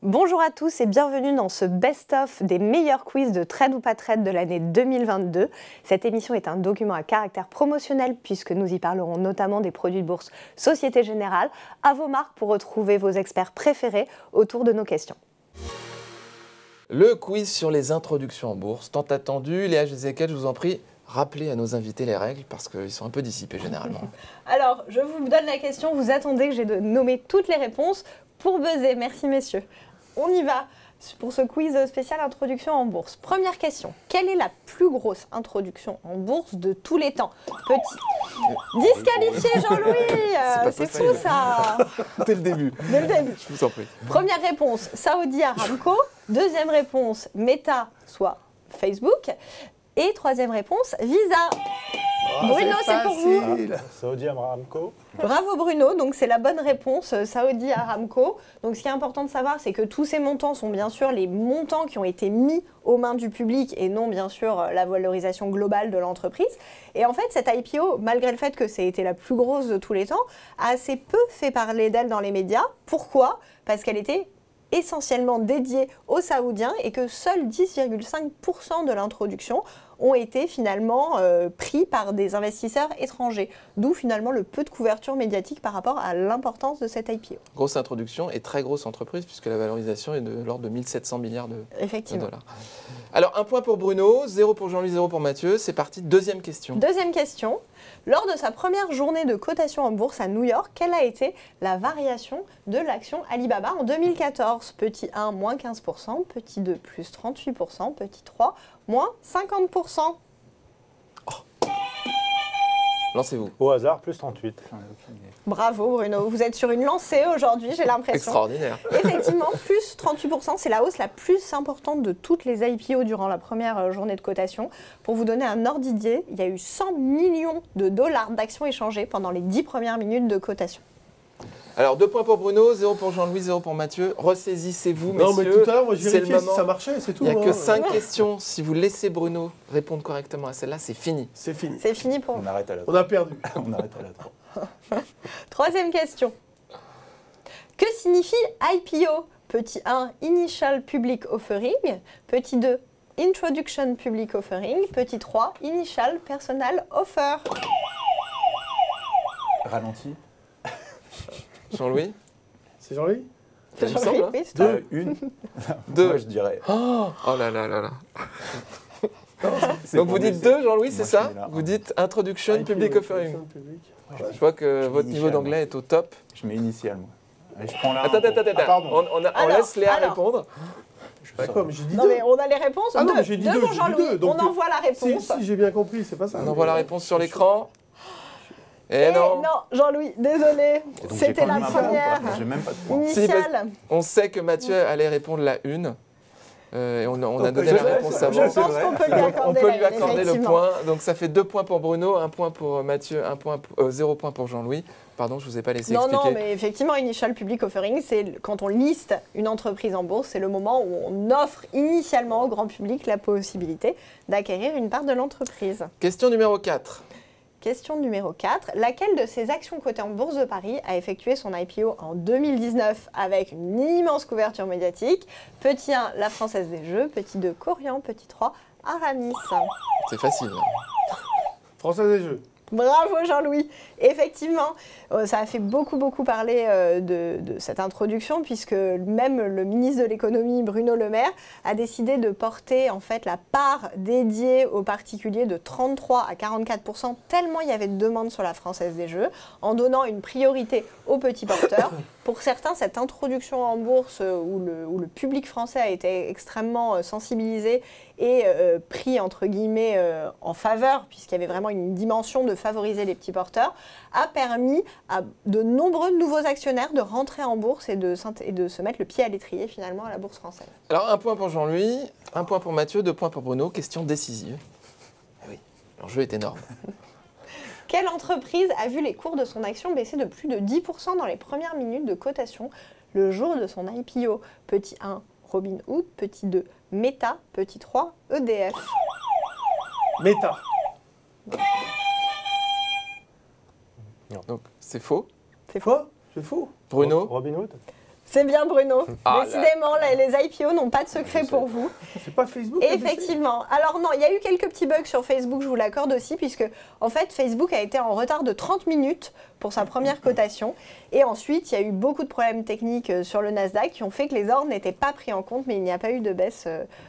Bonjour à tous et bienvenue dans ce best-of des meilleurs quiz de trade ou pas trade de l'année 2022. Cette émission est un document à caractère promotionnel puisque nous y parlerons notamment des produits de bourse Société Générale. À vos marques pour retrouver vos experts préférés autour de nos questions. Le quiz sur les introductions en bourse, tant attendu. Léa Gézéquel, je vous en prie, rappelez à nos invités les règles parce qu'ils sont un peu dissipés généralement. Alors, je vous donne la question, vous attendez que j'ai nommé toutes les réponses pour buzzer. Merci messieurs. On y va pour ce quiz spécial introduction en bourse. Première question, quelle est la plus grosse introduction en bourse de tous les temps? Petit. Disqualifié Jean-Louis. C'est fou ça. Dès le début. Dès le début. Je vous en prie. Première réponse, Saudi Aramco. Deuxième réponse, Meta, soit Facebook. Et troisième réponse, Visa. Bruno, c'est pour vous. Saudi Aramco. Bravo Bruno, donc c'est la bonne réponse, Saudi Aramco. Donc ce qui est important de savoir, c'est que tous ces montants sont bien sûr les montants qui ont été mis aux mains du public et non bien sûr la valorisation globale de l'entreprise. Et en fait, cette IPO, malgré le fait que c'est été la plus grosse de tous les temps, a assez peu fait parler d'elle dans les médias. Pourquoi? Parce qu'elle était essentiellement dédiée aux Saoudiens et que seuls 10,5% de l'introduction ont été finalement pris par des investisseurs étrangers. D'où finalement le peu de couverture médiatique par rapport à l'importance de cette IPO. Grosse introduction et très grosse entreprise puisque la valorisation est de l'ordre de 1700 milliards de dollars. Alors un point pour Bruno, 0 pour Jean-Louis, 0 pour Mathieu. C'est parti, deuxième question. Deuxième question. Lors de sa première journée de cotation en bourse à New York, quelle a été la variation de l'action Alibaba en 2014? Petit 1, moins 15%, petit 2, plus 38%, petit 3, moins 50%. Lancez-vous. Au hasard, plus 38. Bravo Bruno, vous êtes sur une lancée aujourd'hui, j'ai l'impression. Extraordinaire. Effectivement, plus 38%, c'est la hausse la plus importante de toutes les IPO durant la première journée de cotation. Pour vous donner un ordre d'idée, il y a eu 100 millions de dollars d'actions échangées pendant les 10 premières minutes de cotation. Alors 2 points pour Bruno, 0 pour Jean-Louis, 0 pour Mathieu. Ressaisissez-vous, messieurs. Non, mais tout à l'heure, moi je C'est vérifiais le si moment. ça marchait, c'est tout. Il n'y a que 5 questions. Si vous laissez Bruno répondre correctement à celle-là, c'est fini. C'est fini. C'est fini pour vous. On arrête à la On a perdu. On arrête à la 3. Troisième question. Que signifie IPO? Petit 1, Initial Public Offering. Petit 2, Introduction Public Offering. Petit 3, Initial Personal Offer. Ralenti. Jean-Louis? C'est Jean-Louis? Ça me semble, hein. Oui, c'est toi. Une. 2. Moi, je dirais. Oh là là là là. C'est Donc pour vous lui, dites c'est- 2, Jean-Louis, c'est Moi, je ça? suis là. Vous dites Introduction Public Offering. Je vois que Je votre suis niveau initial, d'anglais est au top. Je mets initial, moi. Allez, je prends là. Attends. pardon. On Alors, laisse Léa alors. répondre. D'accord, mais j'ai dit Non deux. mais on a les réponses. Ah non, Deux. mais j'ai dit deux, pour j'ai dit Jean-Louis. deux, donc- On envoie la Si, réponse. si, j'ai bien compris, c'est pas ça. On envoie la réponse sur l'écran. Eh Et non. non, Jean-Louis, désolé. Et donc, j'ai C'était pas la mis un point ou première. pas J'ai même pas de point. Initiale. On sait que Mathieu allait répondre la une. Et on a donné je- la réponse je- avant. Je pense qu'on peut lui Donc, accorder on peut lui la une, accorder le effectivement. point. Donc ça fait 2 points pour Bruno, 1 point pour Mathieu, 0 point pour Jean-Louis. Pardon, je ne vous ai pas laissé Non, expliquer. non, mais effectivement, Initial Public Offering, c'est quand on liste une entreprise en bourse, c'est le moment où on offre initialement au grand public la possibilité d'acquérir une part de l'entreprise. Question numéro 4. Question numéro 4. Laquelle de ces actions cotées en bourse de Paris a effectué son IPO en 2019 avec une immense couverture médiatique? Petit 1, la Française des Jeux. Petit 2, Corian. Petit 3, Aramis. C'est facile. Français des Jeux. Bravo Jean-Louis. Effectivement, ça a fait beaucoup parler de cette introduction puisque même le ministre de l'économie Bruno Le Maire a décidé de porter en fait la part dédiée aux particuliers de 33 à 44% tellement il y avait de demandes sur la Française des Jeux en donnant une priorité aux petits porteurs. Pour certains, cette introduction en bourse où le public français a été extrêmement sensibilisé et pris entre guillemets en faveur puisqu'il y avait vraiment une dimension de favoriser les petits porteurs, a permis à de nombreux nouveaux actionnaires de rentrer en bourse et de se mettre le pied à l'étrier finalement à la bourse française. Alors 1 point pour Jean-Louis, 1 point pour Mathieu, 2 points pour Bruno. Question décisive. Eh oui, l'enjeu est énorme. Quelle entreprise a vu les cours de son action baisser de plus de 10% dans les premières minutes de cotation le jour de son IPO? Petit 1, Robinhood. Petit 2, Meta. Petit 3, EDF. Meta. Donc c'est faux. C'est faux. Quoi? C'est faux. Bruno? Robinhood. C'est bien Bruno. Ah, Décidément, les IPO n'ont pas de secret pour vous. C'est pas Facebook Effectivement. Alors non, il y a eu quelques petits bugs sur Facebook, je vous l'accorde aussi, puisque en fait Facebook a été en retard de 30 minutes pour sa première cotation. Et ensuite, il y a eu beaucoup de problèmes techniques sur le Nasdaq qui ont fait que les ordres n'étaient pas pris en compte, mais il n'y a pas eu de baisse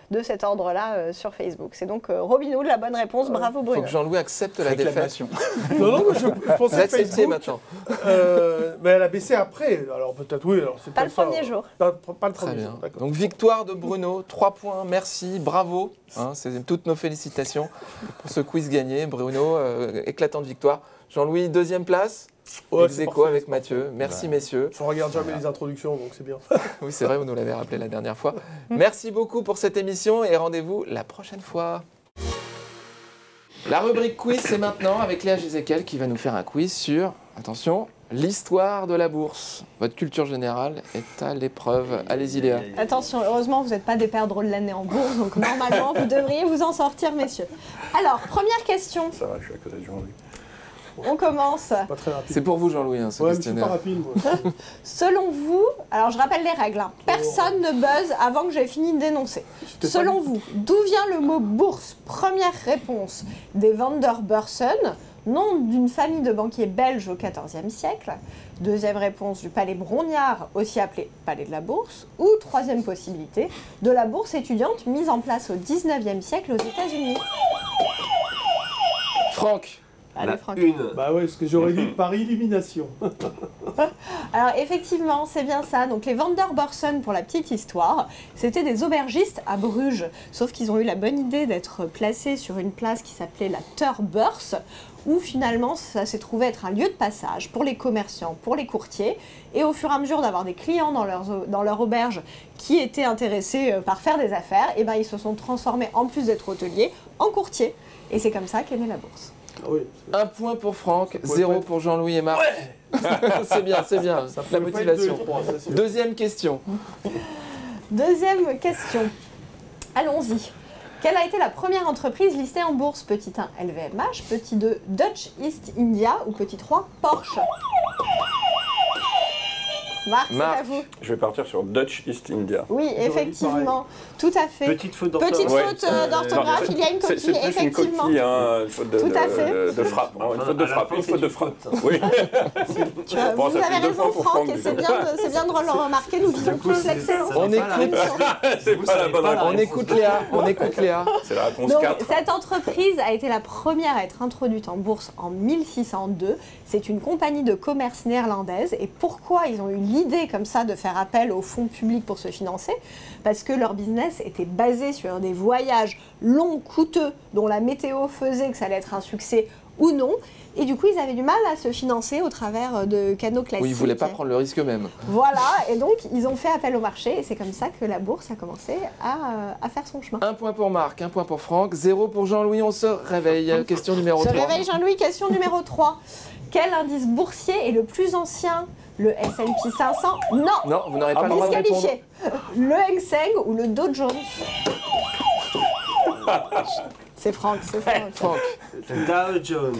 de cet ordre-là sur Facebook. C'est donc Robinhood la bonne réponse. Bravo Il Bruno. faut que Jean-Louis accepte la défaite. Réclamation. Non, je pensais que L'accepter Facebook, maintenant. mais elle a baissé après. Alors peut-être oui. Alors c'est Pas le ça. premier jour. Pas le Très premier bien. jour, d'accord. Donc victoire de Bruno, 3 points, merci, bravo. Hein, c'est toutes nos félicitations pour ce quiz gagné. Bruno, éclatante victoire. Jean-Louis, deuxième place. Ouais, Ex c'est aequo parfait, avec c'est Mathieu. Merci messieurs. Je regarde jamais les introductions, donc c'est bien. Oui, c'est vrai, vous nous l'avez rappelé la dernière fois. Merci beaucoup pour cette émission et rendez-vous la prochaine fois. La rubrique quiz, c'est maintenant avec Léa Gézéquel qui va nous faire un quiz sur, attention, l'histoire de la bourse. Votre culture générale est à l'épreuve. Allez-y Léa. Attention, heureusement, vous n'êtes pas des perdreaux de l'année en bourse, donc normalement, vous devriez vous en sortir, messieurs. Alors, première question. Ça va, je suis à côté de Jean-Louis. On commence. Pas très rapide. C'est pour vous Jean-Louis, hein, ce Ouais, mais je suis pas questionnaire. rapide, moi. Selon vous, alors je rappelle les règles, hein. Personne ne buzz avant que j'ai fini de dénoncer. J'étais pas Selon du- vous, d'où vient le mot bourse? Première réponse, des Vanderbursen, nom d'une famille de banquiers belges au XIVe siècle. Deuxième réponse, du palais Brongniart, aussi appelé palais de la bourse. Ou troisième possibilité, de la bourse étudiante mise en place au XIXe siècle aux États-Unis. Franck. Allez, Franck. Bah ouais, ce que j'aurais dit par élimination. Alors effectivement, c'est bien ça. Donc les Vanderbursen, pour la petite histoire, c'était des aubergistes à Bruges. Sauf qu'ils ont eu la bonne idée d'être placés sur une place qui s'appelait la Terbeurs, où finalement ça s'est trouvé être un lieu de passage pour les commerçants, pour les courtiers. Et au fur et à mesure d'avoir des clients dans leur auberge qui étaient intéressés par faire des affaires, et ben ils se sont transformés, en plus d'être hôteliers, en courtiers. Et c'est comme ça qu'est née la bourse. Ah oui. 1 point pour Franck, pouvait 0 pas être- pour Jean-Louis et Marc. c'est bien, Ça la pouvait pas être motivation. 2 et 3, ça, c'est- Deuxième question. Deuxième question. Allons-y. Quelle a été la première entreprise listée en bourse? Petit 1, LVMH, petit 2, Dutch East India ou petit 3, Porsche? Marc, c'est Marc. à vous. Je vais partir sur Dutch East India. Oui, dit effectivement, tout à fait. Petite faute d'orthographe. Petite Ouais, faute d'orthographe, il y a une C'est coquille, plus une effectivement. coquille, hein, une faute de, Tout à fait. de frappe. Enfin, Une faute de à la frappe, fin, une c'est faute de une frappe. faute. Oui. Vous Bon, ça avez fait 2 raison, points pour Franck, Franck, et du c'est coup. bien de le remarquer, nous visons tous l'excellence. On C'est pas la écoute, C'est pas la bonne on réponse. écoute Léa, on écoute Léa. C'est la réponse Donc, 4. cette entreprise a été la première à être introduite en bourse en 1602. C'est une compagnie de commerce néerlandaise. Et pourquoi ils ont eu l'idée comme ça de faire appel aux fonds publics pour se financer? Parce que leur business était basé sur des voyages longs, coûteux, dont la météo faisait que ça allait être un succès ou non. Et du coup, ils avaient du mal à se financer au travers de canaux classiques. Oui, ils ne voulaient pas prendre le risque eux-mêmes. Voilà, et donc ils ont fait appel au marché. Et c'est comme ça que la bourse a commencé à faire son chemin. 1 point pour Marc, 1 point pour Franck, 0 pour Jean-Louis, on se réveille. Question numéro Se 3. réveille Jean-Louis, question numéro 3. Quel indice boursier est le plus ancien? Le S&P 500? Non. Non, vous n'aurez pas le droit de répondre. Disqualifié. Le Hang Seng ou le Dow Jones? C'est Franck, c'est Franck. Franck, Le Dow Jones.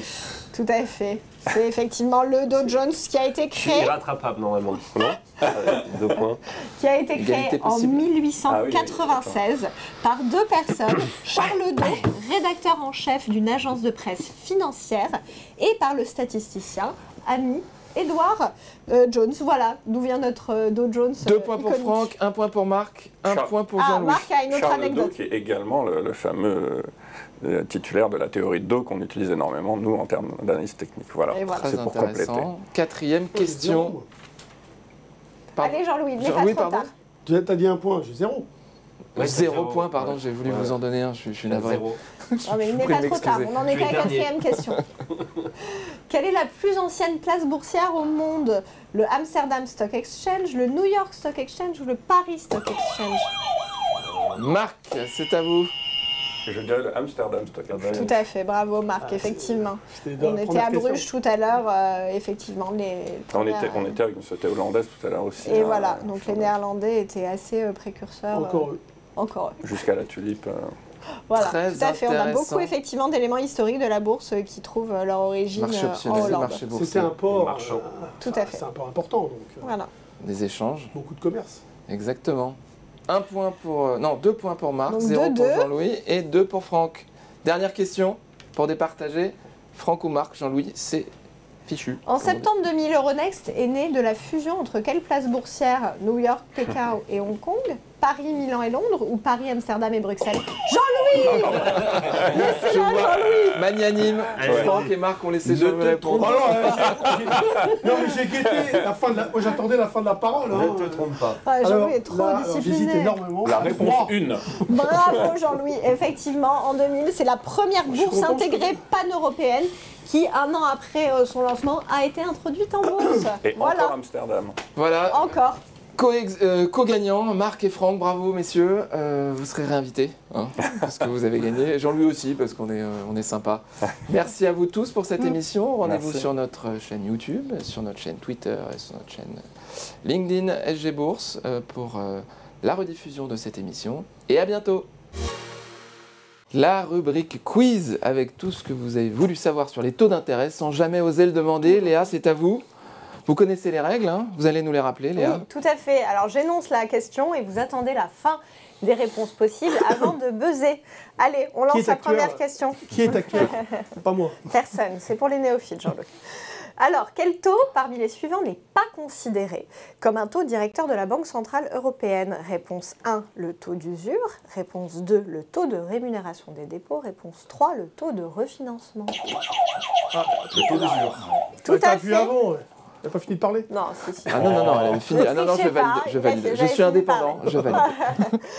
Tout à fait. C'est effectivement le Dow Jones qui a été Qui est créé, irrattrapable normalement. Non 2 points. Égalité en possible. 1896 par deux personnes, Charles Dow, rédacteur en chef d'une agence de presse financière, et par le statisticien ami Edward Jones. Voilà d'où vient notre Dow Jones. 2 points pour iconique. Franck, 1 point pour Marc, 1 Charles. point pour Ah, Jean-Louis. Marc a une autre Charles Dow, anecdote. qui est également le fameux titulaire de la théorie de Dow qu'on utilise énormément, nous, en termes d'analyse technique. Voilà, Et voilà. Très c'est pour compléter. intéressant. Quatrième question. Pardon. Allez Jean-Louis, il n'est pas Jean-Louis, trop pardon. tard. Tu as dit 1 point, j'ai 0. Ouais, 0 zéro. point, pardon, j'ai voulu Ouais. vous en donner un, je suis navré. 0. Non, mais il n'est prie pas de trop tard, m'excuser. on en est Tu es qu'à la dernier. quatrième question. Quelle est la plus ancienne place boursière au monde? Le Amsterdam Stock Exchange, le New York Stock Exchange ou le Paris Stock Exchange? Marc, c'est à vous. Je dirais le Amsterdam Stock Exchange. Tout à fait, bravo Marc, Ah, effectivement. C'était dans On la était première à question. Bruges tout à l'heure, effectivement. On était avec une société hollandaise tout à l'heure aussi. Et hein, voilà, donc les Néerlandais étaient assez précurseurs. Encore eux. Encore eux. Jusqu'à la tulipe. Voilà, Très tout à fait. On a intéressant. beaucoup effectivement d'éléments historiques de la bourse qui trouvent leur origine Marché en optionnel, Hollande. marché boursier. C'était un port. Marchand. Tout à fait. C'est un port important. Donc, Voilà. des échanges. Beaucoup de commerce. Exactement. 1 point pour... non, 2 points pour Marc, Donc 0 pour 2. Jean-Louis et 2 pour Franck. Dernière question pour départager. Franck ou Marc, Jean-Louis, c'est fichu. En septembre 2000, Euronext est né de la fusion entre quelles places boursières, New York, Pékin et Hong Kong, Paris, Milan et Londres, ou Paris, Amsterdam et Bruxelles? Jean-Louis. Laissez-moi Jean-Louis. Magnanime, Franck et Marc ont laissé Jean-Louis répondre. Non, mais j'ai guetté la fin de la... Moi, j'attendais la fin de la parole. Hein. Ne te trompe pas. Ah, Jean-Louis est trop Là, j'hésite discipliné. énormément. La réponse 1. Bravo Jean-Louis. Effectivement, en 2000, c'est la première bourse content, intégrée pan-européenne qui, un an après son lancement, a été introduite en bourse. Et Voilà, encore Amsterdam. Voilà, encore. co-gagnants, Marc et Franck, bravo messieurs. Vous serez réinvités, hein, parce que vous avez gagné. Jean-Louis aussi, parce qu'on est, on est sympa. Merci à vous tous pour cette émission. Rendez-vous Merci. sur notre chaîne YouTube, sur notre chaîne Twitter et sur notre chaîne LinkedIn SG Bourse pour la rediffusion de cette émission. Et à bientôt. La rubrique quiz avec tout ce que vous avez voulu savoir sur les taux d'intérêt sans jamais oser le demander. Léa, c'est à vous. Vous connaissez les règles, hein? Vous allez nous les rappeler, Léa? Oui, tout à fait. Alors j'énonce la question et vous attendez la fin des réponses possibles avant de buzzer. Allez, on lance la première question. Qui est actuel? Pas moi. Personne, c'est pour les néophytes, Jean-Louis. Alors, quel taux parmi les suivants n'est pas considéré comme un taux directeur de la Banque Centrale Européenne? Réponse 1, le taux d'usure. Réponse 2, le taux de rémunération des dépôts. Réponse 3, le taux de refinancement. Le taux d'usure. Tout T'as à vu fait. avant, ouais. T'as pas fini de parler? Non, si, si. Ah non, non, non, elle avait fini. Ah non, non, je trichez pas, valide, je il a valide. fait- Je j'avais suis fini de indépendant, parler. je valide.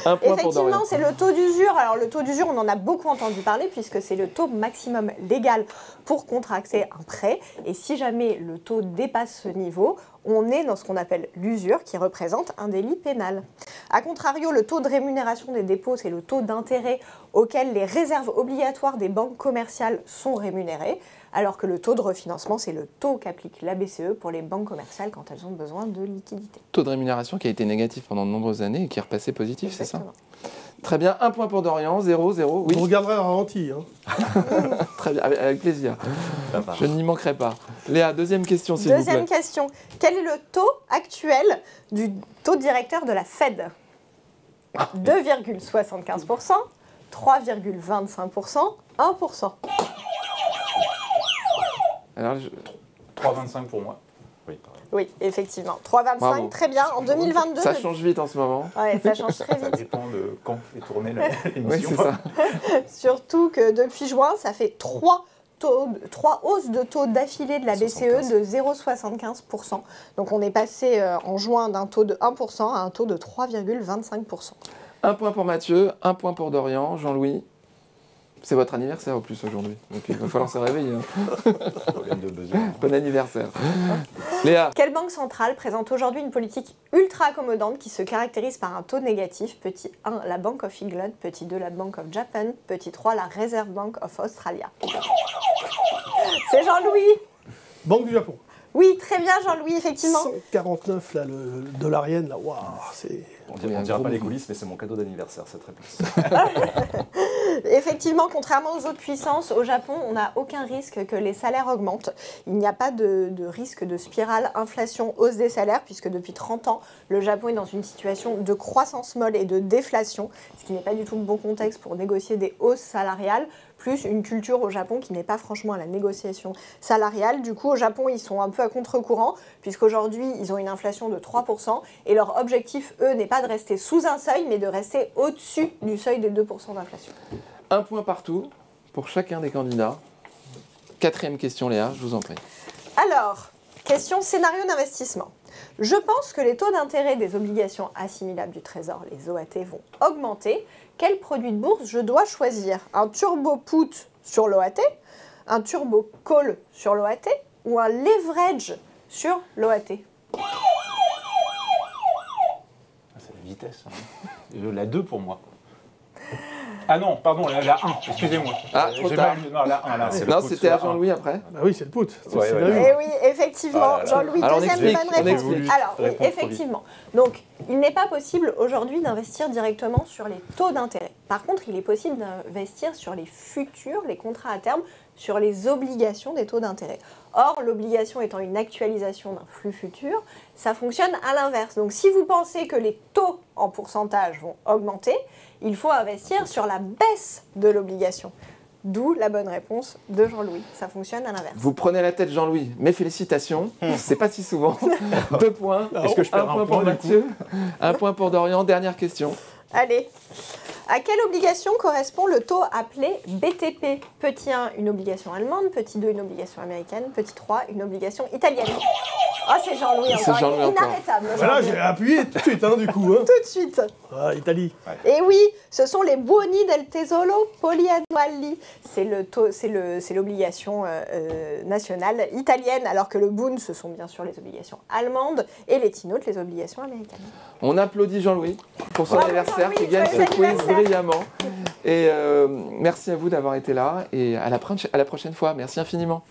Un point pour Dorian. Effectivement, c'est le taux d'usure. Alors, le taux d'usure, on en a beaucoup entendu parler puisque c'est le taux maximum légal pour contracter un prêt. Et si jamais le taux dépasse ce niveau, on est dans ce qu'on appelle l'usure, qui représente un délit pénal. A contrario, le taux de rémunération des dépôts, c'est le taux d'intérêt auquel les réserves obligatoires des banques commerciales sont rémunérées, alors que le taux de refinancement, c'est le taux qu'applique la BCE pour les banques commerciales quand elles ont besoin de liquidités. Taux de rémunération qui a été négatif pendant de nombreuses années et qui est repassé positif, c'est ça? Exactement. Très bien, un point pour Dorian, 0, 0. Oui, Vous regarderez le ralenti. Hein. très bien, avec plaisir. Ça va. Je n'y manquerai pas. Léa, deuxième question, s'il vous Deuxième plaît. question. Quel est le taux actuel du taux directeur de la Fed? 2,75%, 3,25%, 1%. Alors, 3,25 pour moi. Oui, pareil. Oui, effectivement. 3,25, Bravo. très bien. En 2022, ça change vite en ce moment. ouais, ça change très Ça vite. dépend de quand est tournée Oui, l'émission. c'est ça. Surtout que depuis juin, ça fait 3 hausses de taux d'affilée de la BCE de 0,75%. Donc on est passé en juin d'un taux de 1% à un taux de 3,25%. Un point pour Mathieu, un point pour Dorian. Jean-Louis, c'est votre anniversaire au plus aujourd'hui. Donc il va falloir se réveiller. Hein. Problème de besoin. Bon anniversaire. Léa, Quelle banque centrale présente aujourd'hui une politique ultra accommodante qui se caractérise par un taux négatif? Petit 1, la Bank of England. Petit 2, la Bank of Japan. Petit 3, la Reserve Bank of Australia. C'est Jean-Louis. Banque du Japon. Oui, très bien Jean-Louis, effectivement. 149, là, le dollarienne, là, waouh, c'est... On Oui, un dira gros pas les mouvement. coulisses, mais c'est mon cadeau d'anniversaire, c'est très plus. Effectivement, contrairement aux autres puissances, au Japon, on n'a aucun risque que les salaires augmentent. Il n'y a pas de risque de spirale inflation-hausse des salaires, puisque depuis 30 ans, le Japon est dans une situation de croissance molle et de déflation, ce qui n'est pas du tout le bon contexte pour négocier des hausses salariales, plus une culture au Japon qui n'est pas franchement à la négociation salariale. Du coup, au Japon, ils sont un peu à contre-courant, puisqu'aujourd'hui, ils ont une inflation de 3%, et leur objectif, eux, n'est pas de rester sous un seuil, mais de rester au-dessus du seuil des 2% d'inflation. un point partout pour chacun des candidats. Quatrième question, Léa, je vous en prie. Alors, question scénario d'investissement. Je pense que les taux d'intérêt des obligations assimilables du Trésor, les OAT, vont augmenter. Quel produit de bourse je dois choisir? Un turbo put sur l'OAT, un turbo call sur l'OAT ou un leverage sur l'OAT? C'est la vitesse. Hein. La 2 pour moi. Ah non, pardon, la 1, excusez-moi. Ah, trop J'ai tard. mal- Non, la 1, là. c'est le Non, put, c'était à la 1. Jean-Louis après. Bah oui, c'est le put. C'est Ouais, le ouais, scénario. Eh oui, effectivement, Ah là là. Jean-Louis, Alors, on deuxième explique, bonne on réponse. explique. Alors, oui, Réponse trop vite. effectivement. Donc, il n'est pas possible aujourd'hui d'investir directement sur les taux d'intérêt. Par contre, il est possible d'investir sur les futurs, les contrats à terme, sur les obligations des taux d'intérêt. Or, l'obligation étant une actualisation d'un flux futur, ça fonctionne à l'inverse. Donc, si vous pensez que les taux en pourcentage vont augmenter, il faut investir sur la baisse de l'obligation. D'où la bonne réponse de Jean-Louis. Ça fonctionne à l'inverse. Vous prenez la tête, Jean-Louis. Mes félicitations. C'est pas si souvent. 2 points. Est-ce que je perds un un point pour point, du Mathieu, un point pour Dorian. Dernière question. Allez. À quelle obligation correspond le taux appelé BTP? Petit 1, une obligation allemande. Petit 2, une obligation américaine. Petit 3, une obligation italienne. Oh, c'est Jean-Louis C'est encore. Jean-Louis encore. Inarrêtable. Voilà, Jean-Louis. j'ai appuyé tout de suite, hein, du coup. Hein. Tout de suite. Ah, Italie. Et oui, ce sont les buoni del tesoro poliannuali. C'est l'obligation nationale italienne, alors que le Bund, ce sont bien sûr les obligations allemandes, et les T-notes, les obligations américaines. On applaudit Jean-Louis pour son Bravo, anniversaire Jean-Louis, qui gagne ce joyeux quiz anniversaire. brillamment. Et merci à vous d'avoir été là et à la prochaine fois. Merci infiniment.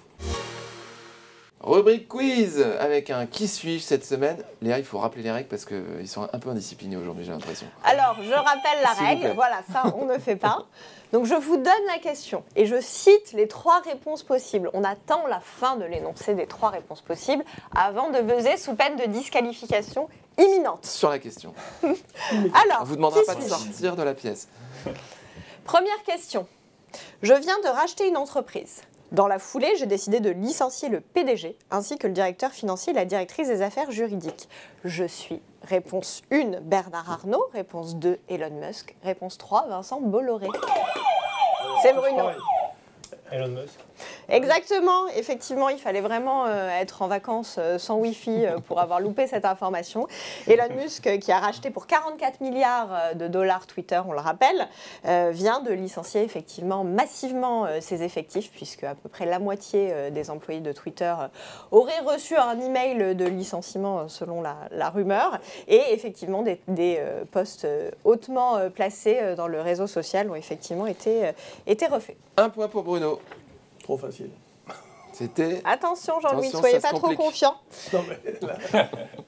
Rubrique quiz avec un qui suis-je cette semaine. Léa, il faut rappeler les règles parce qu'ils sont un peu indisciplinés aujourd'hui, j'ai l'impression. Alors, je rappelle la S'il vous plaît. règle. Voilà, ça, on ne fait pas. Donc, je vous donne la question et je cite les 3 réponses possibles. On attend la fin de l'énoncé des 3 réponses possibles avant de buzzer sous peine de disqualification imminente. Sur la question. Alors, On vous demandera qui pas de suis-je ? sortir de la pièce. Première question. Je viens de racheter une entreprise. Dans la foulée, j'ai décidé de licencier le PDG ainsi que le directeur financier et la directrice des affaires juridiques. Je suis réponse 1, Bernard Arnault. Réponse 2, Elon Musk. Réponse 3, Vincent Bolloré. C'est Bruno. Elon Musk. Exactement, effectivement, il fallait vraiment être en vacances sans Wi-Fi pour avoir loupé cette information. Elon Musk, qui a racheté pour 44 milliards de dollars Twitter, on le rappelle, vient de licencier effectivement massivement ses effectifs, puisque à peu près la moitié des employés de Twitter auraient reçu un email de licenciement selon la rumeur. Et effectivement, des postes hautement placés dans le réseau social ont effectivement été refaits. 1 point pour Bruno. Trop facile. C'était. Attention Jean-Louis, ne Attention, soyez ça se pas trop complique. confiant. Non, mais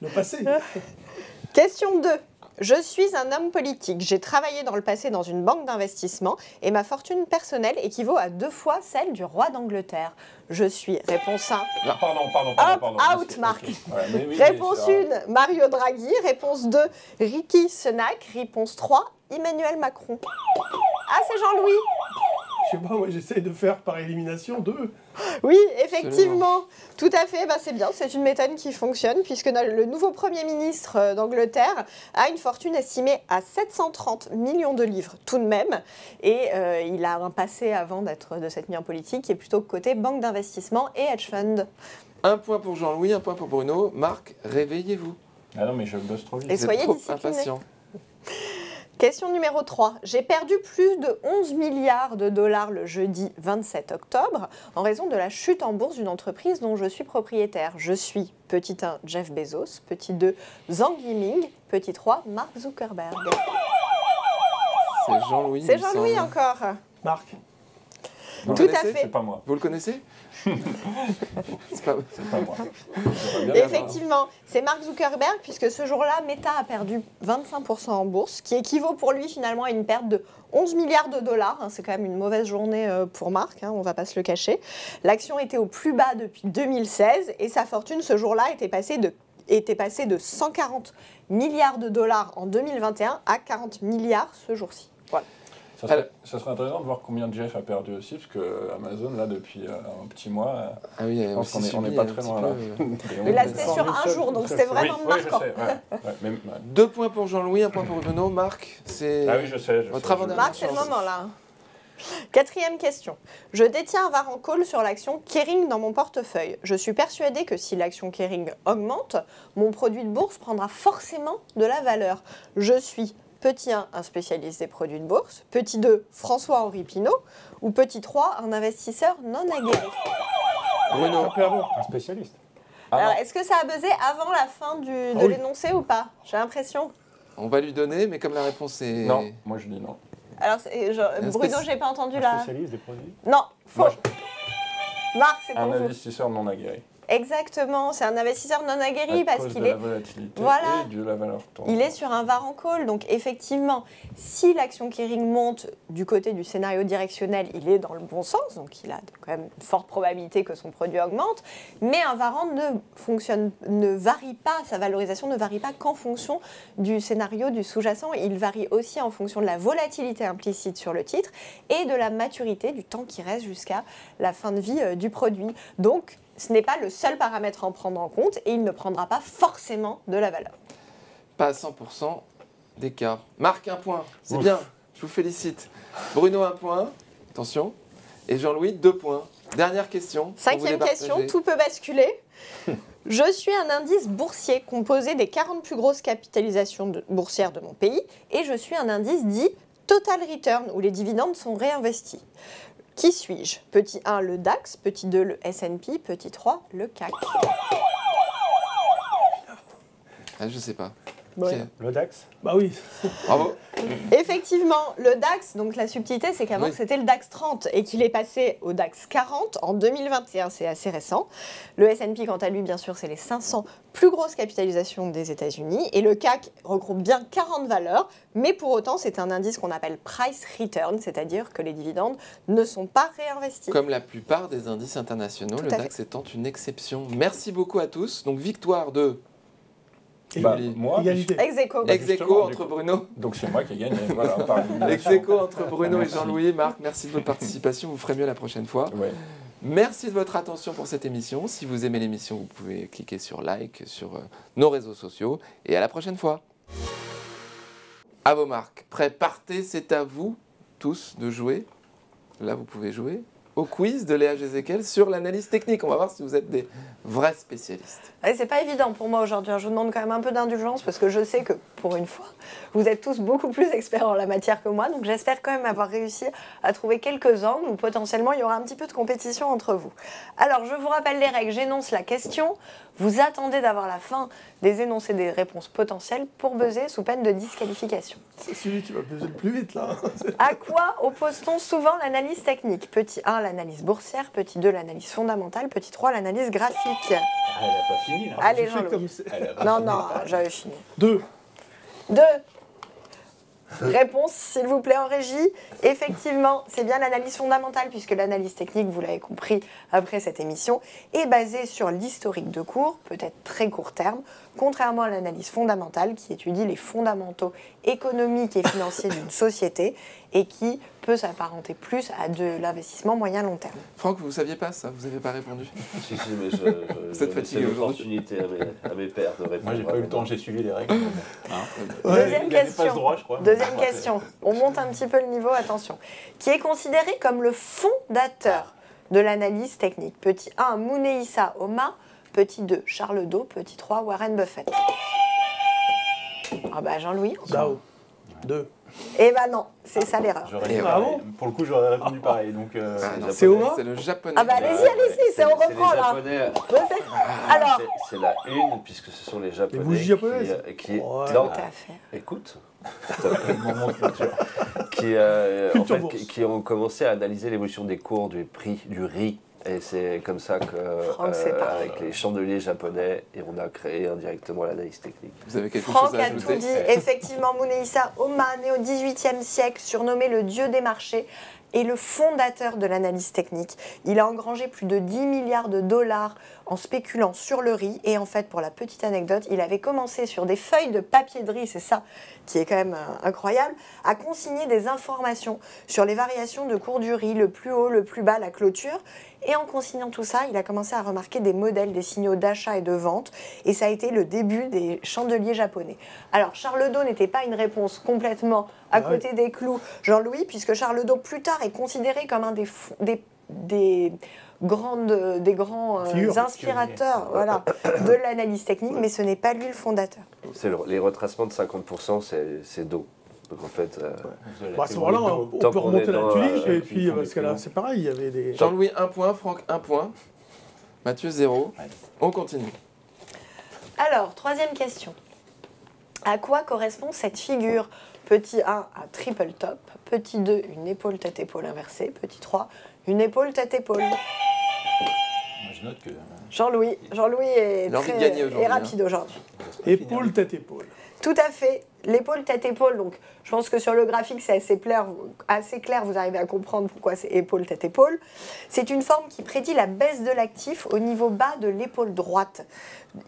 le passé. Question 2. Je suis un homme politique. J'ai travaillé dans le passé dans une banque d'investissement et ma fortune personnelle équivaut à 2 fois celle du roi d'Angleterre. Je suis réponse 1. Pardon. Hop, out, Marc. Ouais, mais oui, Réponse mais ça- 1, Mario Draghi. Réponse 2, Rishi Sunak. Réponse 3, Emmanuel Macron. Ah, c'est Jean-Louis. Je sais pas, moi j'essaye de faire par élimination 2. Oui, effectivement, tout à fait, c'est bien, c'est une méthode qui fonctionne puisque le nouveau Premier ministre d'Angleterre a une fortune estimée à 730 millions de livres tout de même et il a un passé avant d'être de cette vie en politique qui est plutôt côté banque d'investissement et hedge fund. 1 point pour Jean-Louis, 1 point pour Bruno. Marc, réveillez-vous. Ah non, mais je bosse trop vite. Et Vous soyez êtes trop disciplinés. impatient. Question numéro 3. J'ai perdu plus de 11 milliards de dollars le jeudi 27 octobre en raison de la chute en bourse d'une entreprise dont je suis propriétaire. Je suis petit 1, Jeff Bezos, petit 2, Zhang Yiming, petit 3, Mark Zuckerberg. C'est Jean-Louis. C'est il me Jean-Louis semble. encore. Marc. Vous le Tout à connaissez fait. C'est pas moi. Vous le connaissez C'est pas... C'est pas moi. J'aimerais bien l'avoir. Effectivement, c'est Mark Zuckerberg puisque ce jour-là, Meta a perdu 25% en bourse, ce qui équivaut pour lui finalement à une perte de 11 milliards de dollars. C'est quand même une mauvaise journée pour Mark, on ne va pas se le cacher. L'action était au plus bas depuis 2016 et sa fortune ce jour-là était passée de 140 milliards de dollars en 2021 à 40 milliards ce jour-ci. Voilà. Ça serait intéressant de voir combien Jeff a perdu aussi, parce que Amazon, là, depuis un petit mois, Ah oui, je pense qu'on aussi n'est subi pas un très petit loin peu, là. Mais là, c'était sur un jour, donc c'était vraiment oui, marquant. je sais. Ouais, mais, ouais. 2 points pour Jean-Louis, 1 point pour Bruno. Marc, c'est... Ah oui, je sais. Votre sais, avant-dernière Marc, c'est le chance. moment là. 4e question. Je détiens un var en call sur l'action Kering dans mon portefeuille. Je suis persuadée que si l'action Kering augmente, mon produit de bourse prendra forcément de la valeur. Je suis petit 1, un spécialiste des produits de bourse. Petit 2, François-Henri Pinault. Ou petit 3, un investisseur non aguerri. Bruno. Un spécialiste. Ah Alors, non. est-ce que ça a buzzé avant la fin de oui. l'énoncé ou pas? J'ai l'impression. On va lui donner, mais comme la réponse est... Non, moi je dis non. Alors, Bruno, j'ai pas entendu là. Spécialiste des produits. Non, faux. Moi, Marc, c'est Un pour vous. investisseur non aguerri. Exactement, c'est un investisseur non aguerri À parce cause qu'il de est... la volatilité Voilà. et de la valeur tournante. Il est sur un VAR en call, donc effectivement, si l'action Kering monte du côté du scénario directionnel, il est dans le bon sens, donc il a quand même une forte probabilité que son produit augmente, mais un VAR ne varie pas, sa valorisation ne varie pas qu'en fonction du scénario du sous-jacent, il varie aussi en fonction de la volatilité implicite sur le titre et de la maturité du temps qui reste jusqu'à la fin de vie du produit. Donc, ce n'est pas le seul paramètre à en prendre en compte et il ne prendra pas forcément de la valeur. Pas à 100% d'écart. Marc, un point. C'est bien. Je vous félicite. Bruno, un point. Attention. Et Jean-Louis, 2 points. Dernière question. pour vous Cinquième question, départager. tout peut basculer. Je suis un indice boursier composé des 40 plus grosses capitalisations boursières de mon pays et je suis un indice dit Total Return où les dividendes sont réinvestis. Qui suis-je? Petit 1, le DAX, petit 2, le S&P, petit 3, le CAC. Ah, je sais pas. Ouais. Ok. Le DAX. Bah oui. Bravo. Effectivement, le DAX, donc la subtilité, c'est qu'avant Oui. c'était le DAX 30 et qu'il est passé au DAX 40 en 2021, c'est assez récent. Le S&P, quant à lui, bien sûr, c'est les 500 plus grosses capitalisations des États-Unis et le CAC regroupe bien 40 valeurs, mais pour autant, c'est un indice qu'on appelle price return, c'est-à-dire que les dividendes ne sont pas réinvestis. Comme la plupart des indices internationaux, Tout le à DAX étant une exception. Merci beaucoup à tous. Donc, victoire de Bah, Julie. moi, Égalité. Ex aequo. Bah, ex aequo justement, entre Bruno. donc c'est moi qui ai gagné. Voilà, par Ex élimination. aequo entre Bruno et Merci. Jean-Louis. Marc, merci de votre participation. Vous ferez mieux la prochaine fois. Ouais. Merci de votre attention pour cette émission. Si vous aimez l'émission, vous pouvez cliquer sur like sur nos réseaux sociaux. Et à la prochaine fois. À vos marques. Prêts, partez. C'est à vous tous de jouer. Là, vous pouvez jouer au quiz de Léa Jézéquel sur l'analyse technique. On va voir si vous êtes des vrais spécialistes. Ouais, c'est pas évident pour moi aujourd'hui. Je vous demande quand même un peu d'indulgence parce que je sais que, pour une fois, vous êtes tous beaucoup plus experts en la matière que moi. Donc j'espère quand même avoir réussi à trouver quelques angles où potentiellement il y aura un petit peu de compétition entre vous. Alors je vous rappelle les règles. J'énonce la question. Vous attendez d'avoir la fin des énoncés des réponses potentielles pour buzzer sous peine de disqualification. C'est celui qui va peser le plus vite là. À quoi oppose-t-on souvent l'analyse technique? Petit 1, l'analyse boursière. Petit 2, l'analyse fondamentale. Petit 3, l'analyse graphique. Elle n'a pas fini là. Allez, J'ai fait Jean-Louis. comme c'est. Elle a pas Non, fini. non, j'avais fini. 2. 2. Réponse, s'il vous plaît, en régie. Effectivement, c'est bien l'analyse fondamentale, puisque l'analyse technique, vous l'avez compris après cette émission, est basée sur l'historique de cours, peut-être très court terme, contrairement à l'analyse fondamentale, qui étudie les fondamentaux économiques et financiers d'une société et qui peut s'apparenter plus à de l'investissement moyen-long terme. Franck, vous ne saviez pas ça? Vous n'avez pas répondu? Si, mais Vous êtes fatigué c'est aujourd'hui. l'opportunité à mes pères de répondre. Moi, j'ai pas eu le temps, j'ai suivi les règles. Hein. Deuxième Il avait question. pas ce droit, je crois. Deuxième question. On monte un petit peu le niveau, attention. Qui est considéré comme le fondateur de l'analyse technique? Petit 1, Munehisa Oma. Petit 2, Charles Dow. Petit 3, Warren Buffett. Ah bah Jean-Louis. Dao. 2. Eh ben non, c'est ça l'erreur. J'aurais Et dit voilà. pareil. Pour le coup, j'aurais répondu pareil. Donc, Ah, non, C'est Oma C'est le japonais. Ah bah allez-y, allez-y, c'est on reprend les là. Japonais. Alors, C'est la une, puisque ce sont les Japonais. bougies japonaises. Qui, Ouais. non, tout à fait. écoute. moment de culture. qui, en Culture fait, bourse. qui ont commencé à analyser l'évolution des cours du prix du riz. Et c'est comme ça Franck, c'est pas- avec les chandeliers japonais, et on a créé indirectement l'analyse technique. Vous avez quelque Franck chose à a tout ajouter? dit. Effectivement, Munehisa Oma, né au XVIIIe siècle, surnommé le dieu des marchés, est le fondateur de l'analyse technique. Il a engrangé plus de 10 milliards de dollars en spéculant sur le riz. Et en fait, pour la petite anecdote, il avait commencé sur des feuilles de papier de riz, c'est ça qui est quand même incroyable, à consigner des informations sur les variations de cours du riz, le plus haut, le plus bas, la clôture. Et en consignant tout ça, il a commencé à remarquer des modèles, des signaux d'achat et de vente. Et ça a été le début des chandeliers japonais. Alors, Charles Dow n'était pas une réponse complètement à Ouais. côté des clous, Jean-Louis, puisque Charles Dow, plus tard, est considéré comme un des grands Figure. inspirateurs voilà, de l'analyse technique, mais ce n'est pas lui le fondateur. Les retracements de 50%, c'est d'eau. Donc en fait, Bah, à ce moment-là, on Tant peut qu'on remonter est la dans, tuliche et puis puis ils font parce des que là, clients. c'est pareil, il y avait des. Jean-Louis, 1 point. Franck, 1 point. Mathieu, 0. Ouais. On continue. Alors, troisième question. À quoi correspond cette figure? Petit 1, un triple top. Petit 2, une épaule tête-épaule inversée. Petit 3, une épaule tête-épaule. Moi, j'ai je note que. Jean-Louis est, Il a envie de gagner aujourd'hui, est rapide aujourd'hui. Épaule, tête, épaule. Tout à fait. L'épaule, tête, épaule. Donc, je pense que sur le graphique, c'est assez clair. Vous arrivez à comprendre pourquoi c'est épaule, tête, épaule. C'est une forme qui prédit la baisse de l'actif au niveau bas de l'épaule droite.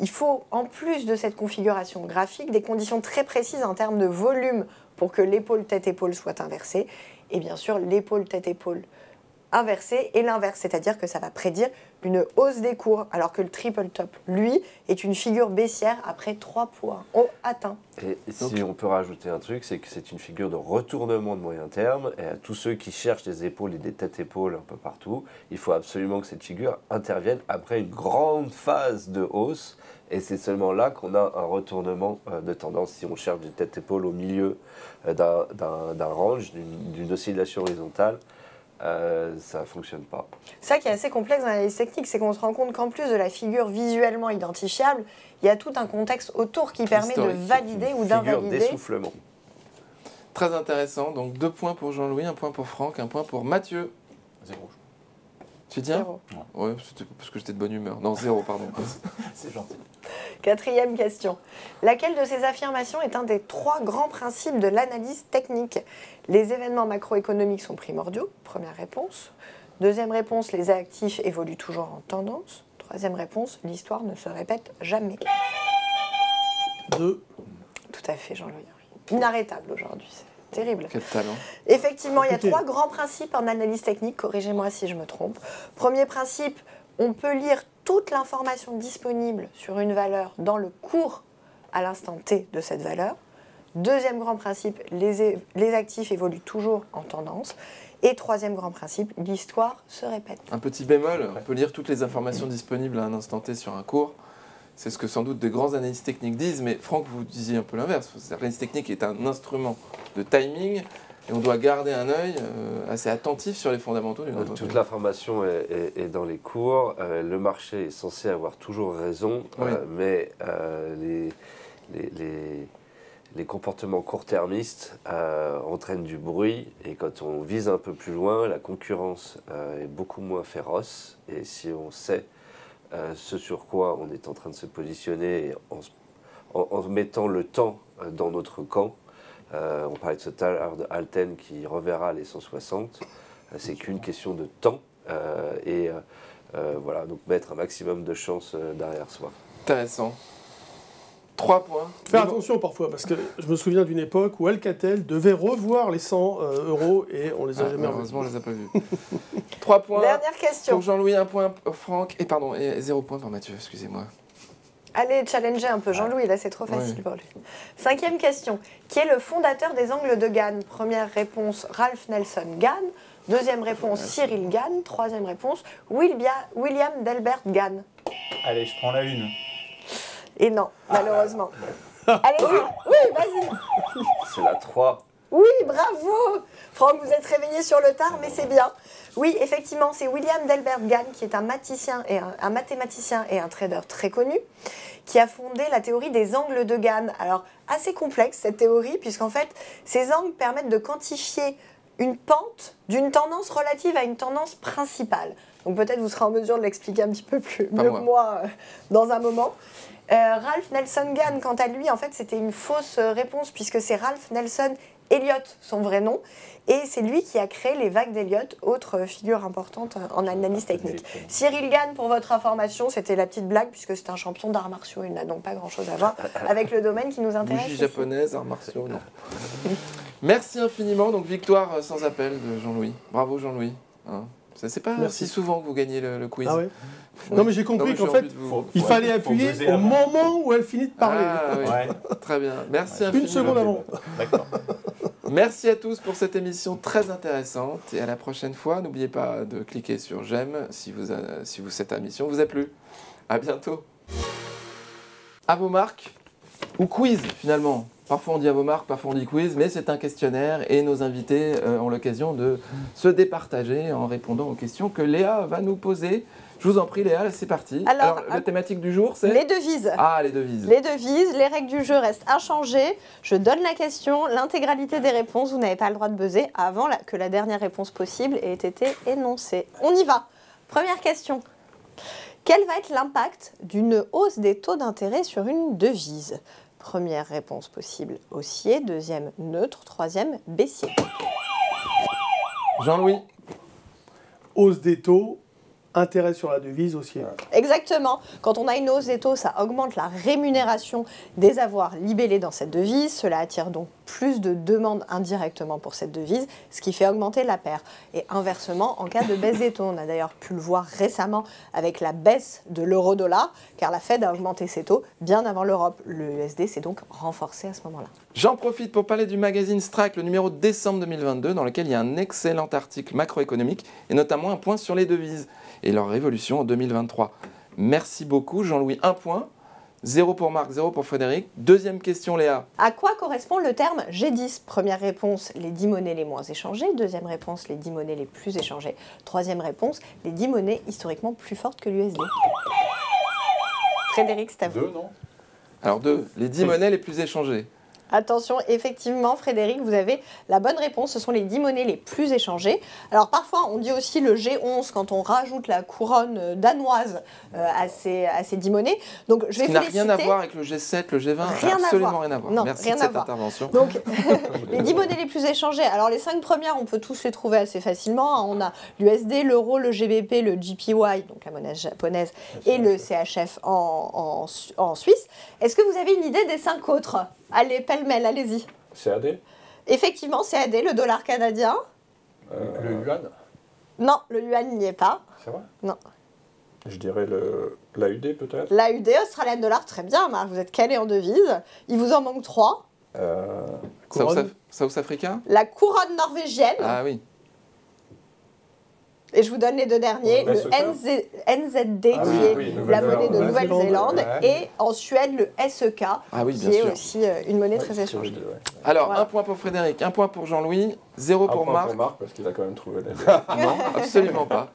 Il faut, en plus de cette configuration graphique, des conditions très précises en termes de volume pour que l'épaule, tête, épaule soit inversée. Et bien sûr, l'épaule, tête, épaule inversée et l'inverse, c'est-à-dire que ça va prédire une hausse des cours, alors que le triple top, lui, est une figure baissière après 3 points atteints. Et si on peut rajouter un truc, c'est que c'est une figure de retournement de moyen terme. Et à tous ceux qui cherchent des épaules et des têtes-épaules un peu partout, il faut absolument que cette figure intervienne après une grande phase de hausse. Et c'est seulement là qu'on a un retournement de tendance. Si on cherche des têtes-épaules au milieu d'un range, d'une oscillation horizontale, ça ne fonctionne pas. Ça qui est assez complexe dans l'analyse technique, c'est qu'on se rend compte qu'en plus de la figure visuellement identifiable, il y a tout un contexte autour qui permet de valider ou d'invalider. Figure d'essoufflement. Très intéressant. Donc 2 points pour Jean-Louis, 1 point pour Franck, 1 point pour Mathieu. 0. Tu tiens? 0. Ouais, c'était parce que j'étais de bonne humeur. Non, 0, pardon. C'est gentil. 4e question. Laquelle de ces affirmations est un des 3 grands principes de l'analyse technique? Les événements macroéconomiques sont primordiaux. Première réponse. 2e réponse, les actifs évoluent toujours en tendance. 3e réponse, l'histoire ne se répète jamais. 2. Tout à fait, Jean-Louis. Inarrêtable aujourd'hui. C'est terrible. Quel talent. Effectivement, il y a Écoutez. 3 grands principes en analyse technique. Corrigez-moi si je me trompe. Premier principe, on peut lire toute l'information disponible sur une valeur dans le cours à l'instant T de cette valeur. 2e grand principe, les actifs évoluent toujours en tendance. Et 3e grand principe, l'histoire se répète. Un petit bémol, on peut lire toutes les informations disponibles à un instant T sur un cours. C'est ce que sans doute de grands analystes techniques disent, mais Franck, vous disiez un peu l'inverse. L'analyse technique est un instrument de timing et on doit garder un œil assez attentif sur les fondamentaux d'une entreprise. Toute l'information est dans les cours. Le marché est censé avoir toujours raison, Oui. mais les comportements court-termistes entraînent du bruit. Et quand on vise un peu plus loin, la concurrence est beaucoup moins féroce. Et si on sait ce sur quoi on est en train de se positionner et en mettant le temps dans notre camp, on parlait de ce tout à l'heure de Alten qui reverra les 160, c'est qu'une question de temps voilà, donc mettre un maximum de chance derrière soi. Intéressant. 3 points. Faire attention parfois, parce que je me souviens d'une époque où Alcatel devait revoir les 100 euros et on les a jamais revus. Heureusement, on les a pas vus. 3 points Dernière question. pour Jean-Louis, 1 point pour Franck, et 0 point pour Mathieu, excusez-moi. Allez, challenger un peu Jean-Louis, là c'est trop facile pour lui. 5e question. Qui est le fondateur des angles de Gann? Première réponse, Ralph Nelson Gann. 2e réponse, Cyril Gann. 3e réponse, William Delbert Gann. Allez, je prends la 1. Et non, malheureusement. Allez-y, oui, vas-y. C'est la 3. Oui, bravo. Franck, vous êtes réveillé sur le tard, mais c'est bien. Oui, effectivement, c'est William Delbert Gann, qui est un mathématicien et un trader très connu, qui a fondé la théorie des angles de Gann. Alors, assez complexe cette théorie, puisqu'en fait, ces angles permettent de quantifier une pente d'une tendance relative à une tendance principale. Donc peut-être vous serez en mesure de l'expliquer un petit peu mieux que moi dans un moment. Ralph Nelson Gann, quant à lui, en fait, c'était une fausse réponse, puisque c'est Ralph Nelson Elliott, son vrai nom, et c'est lui qui a créé les vagues d'Elliott, autre figure importante en analyse technique. Cyril Gann, pour votre information, c'était la petite blague, puisque c'est un champion d'arts martiaux, il n'a donc pas grand-chose à voir avec le domaine qui nous intéresse. Bougie ici. japonaise, arts martiaux, non. Merci infiniment, donc victoire sans appel de Jean-Louis. Bravo Jean-Louis. Hein. C'est pas Merci. si souvent que vous gagnez le quiz. Ah ouais. Non mais j'ai compris qu'en fait, il fallait appuyer au moment où elle finit de parler. Ah, oui. Ouais. Très bien. Merci infiniment. Une seconde avant. D'accord. Merci à tous pour cette émission très intéressante et à la prochaine fois. N'oubliez pas de cliquer sur j'aime si cette émission vous a plu. À bientôt. À vos marques ou quiz finalement. Parfois on dit à vos marques, parfois on dit quiz, mais c'est un questionnaire et nos invités ont l'occasion de se départager en répondant aux questions que Léa va nous poser. Je vous en prie Léa, c'est parti. Alors, la thématique du jour c'est... Les devises. Ah, les devises. Les devises, les règles du jeu restent inchangées. Je donne la question, l'intégralité des réponses, vous n'avez pas le droit de buzzer avant que la dernière réponse possible ait été énoncée. On y va. Première question. Quel va être l'impact d'une hausse des taux d'intérêt sur une devise? Première réponse possible, haussier. Deuxième, neutre. Troisième, baissier. Jean-Louis. Hausse des taux, intérêt sur la devise haussier. Exactement. Quand on a une hausse des taux, ça augmente la rémunération des avoirs libellés dans cette devise. Cela attire donc plus de demandes indirectement pour cette devise, ce qui fait augmenter la paire. Et inversement, en cas de baisse des taux, on a d'ailleurs pu le voir récemment avec la baisse de l'euro-dollar, car la Fed a augmenté ses taux bien avant l'Europe. Le USD s'est donc renforcé à ce moment-là. J'en profite pour parler du magazine Strack, le numéro de décembre 2022, dans lequel il y a un excellent article macroéconomique et notamment un point sur les devises et leur évolution en 2023. Merci beaucoup, Jean-Louis. 1 point. 0 pour Marc, 0 pour Frédéric. Deuxième question, Léa. À quoi correspond le terme G10? Première réponse, les 10 monnaies les moins échangées. Deuxième réponse, les 10 monnaies les plus échangées. Troisième réponse, les 10 monnaies historiquement plus fortes que l'USD. Frédéric, c'est à vous. 2, non? Alors 2, les 10 monnaies les plus échangées. Attention, effectivement, Frédéric, vous avez la bonne réponse. Ce sont les 10 monnaies les plus échangées. Alors parfois, on dit aussi le G11 quand on rajoute la couronne danoise à ces 10 monnaies. Donc, je vais Ce qui n'a rien à voir avec le G7, le G20, Rien à absolument voir. rien à voir. Non, Merci rien de à cette voir. intervention. Donc, les 10 monnaies les plus échangées. Alors, les 5 premières, on peut tous les trouver assez facilement. On a l'USD, l'euro, le GBP, le JPY, donc la monnaie japonaise, et le CHF en Suisse. Est-ce que vous avez une idée des 5 autres? Allez, pêle-mêle, allez-y. CAD? Effectivement, CAD, le dollar canadien. Le yuan? Non, le yuan n'y est pas. C'est vrai? Non. Je dirais l'AUD peut-être? L'AUD, Australian Dollar, très bien, Marc, vous êtes calé en devise. Il vous en manque 3. South Africa? La couronne norvégienne. Ah oui. Et je vous donne les 2 derniers, le NZD, qui est la monnaie de Nouvelle-Zélande, et en Suède, le SEK, qui est aussi une monnaie très échangée. Alors, Voilà. 1 point pour Frédéric, 1 point pour Jean-Louis, 0 pour Marc. Pour Marc, parce qu'il a quand même trouvé les Non, absolument pas.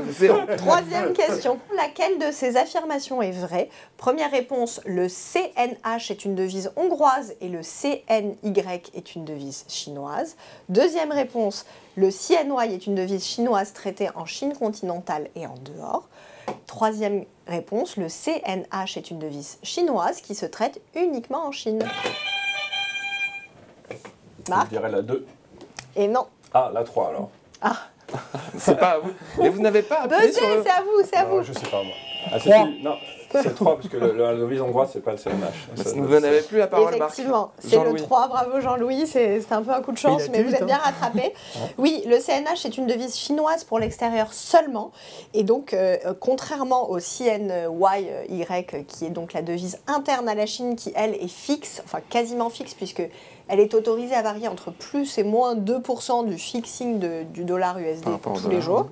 0. Troisième question. Laquelle de ces affirmations est vraie? Première réponse, le CNH est une devise hongroise et le CNY est une devise chinoise. Deuxième réponse, le CNY est une devise chinoise traitée en Chine continentale et en dehors. Troisième réponse, le CNH est une devise chinoise qui se traite uniquement en Chine. Marc? Je dirais la 2. Et non. Ah, la 3 alors. C'est pas à vous. Et vous n'avez pas appuyé sur le... C'est à vous, c'est à Non, vous. je sais pas moi. Ah, si, non, c'est 3 parce que la devise hongroise c'est pas le CNH. Vous n'avez plus la parole, Marc. Effectivement, c'est le Jean-Louis. 3, bravo Jean-Louis, c'est un peu un coup de chance, Il a mais été vous vite, êtes bien rattrapé. Oui, le CNH est une devise chinoise pour l'extérieur seulement, et donc contrairement au CNY, qui est donc la devise interne à la Chine, qui elle est fixe, enfin quasiment fixe, puisque elle est autorisée à varier entre plus et moins 2% du fixing du dollar USD Par rapport au tous les dollar, jours.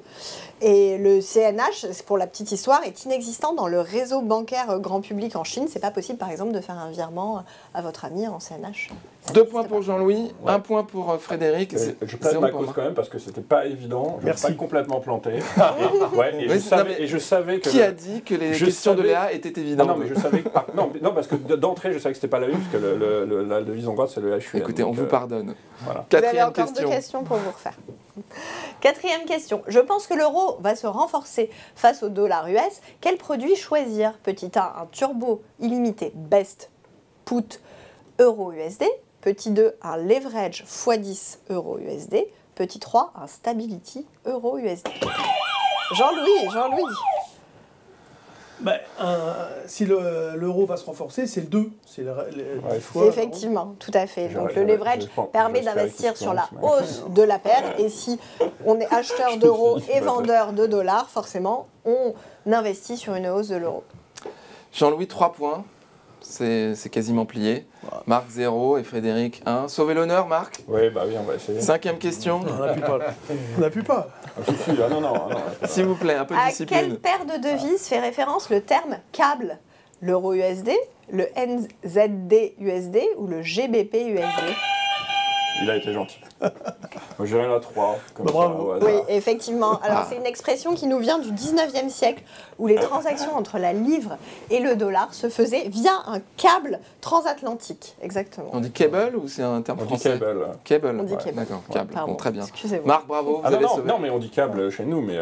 Et le CNH, pour la petite histoire, est inexistant dans le réseau bancaire grand public en Chine. C'est pas possible, par exemple, de faire un virement à votre ami en CNH. Ça 2 n'existe points pour pas. Jean-Louis, 1 point pour Frédéric. Je plaide 0 ma pour cause Marc. quand même parce que c'était pas évident. Je me Merci. suis pas complètement planté. Et Oui, je savais que. Qui a dit que les questions de Léa étaient Ah évidentes? non, mais je savais que. Non, parce que d'entrée, je savais que c'était pas la une, parce que la devise hongroise, c'est le HUN. Écoutez, on donc, vous pardonne. voilà. Vous avez Quatrième encore question. 2 questions pour vous refaire. Quatrième question. Je pense que l'euro va se renforcer face au dollar US. Quel produit choisir? Petit A, un turbo illimité best put euro USD. Petit 2, un leverage x10 euro USD. Petit 3, un stability euro USD. Jean-Louis. Ben, si l'euro va se renforcer, c'est le 2. C'est il faut- Effectivement, tout à fait. Donc le leverage permet d'investir sur la hausse de la paire. Et si on est acheteur d'euros et vendeur de dollars, forcément, on investit sur une hausse de l'euro. Jean-Louis, 3 points. C'est quasiment plié. Marc, 0 et Frédéric, 1. Sauvez l'honneur, Marc. Oui, bah oui, on va essayer. 5e question. On n'appuie pas. On n'appuie pas. Ah, si, ah, non. S'il vous plaît, un peu de À discipline. quelle paire de devises fait référence le terme câble? L'euro USD, le NZD USD ou le GBP USD? Il a été gentil. Moi, j'irais la 3. Comme Bah, ça, bravo. au hasard. Oui, effectivement. Alors, Ah. c'est une expression qui nous vient du 19e siècle, où les transactions entre la livre et le dollar se faisaient via un câble transatlantique. Exactement. On dit cable ou c'est un terme On dit français? cable. Cable. On dit Ouais, cable. D'accord, câble. Pardon, Bon, très bien. excusez-moi. Marc, bravo, vous Ah non, avez non, sauvé. non, mais on dit câble chez nous, mais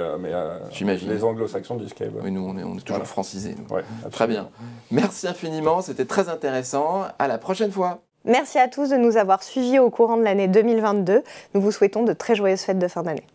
J'imagine. les anglo-saxons disent cable. Oui, nous, on est toujours Voilà. francisés. nous. Ouais, Très absolument. bien. Merci infiniment, c'était très intéressant. À la prochaine fois. Merci à tous de nous avoir suivis au courant de l'année 2022. Nous vous souhaitons de très joyeuses fêtes de fin d'année.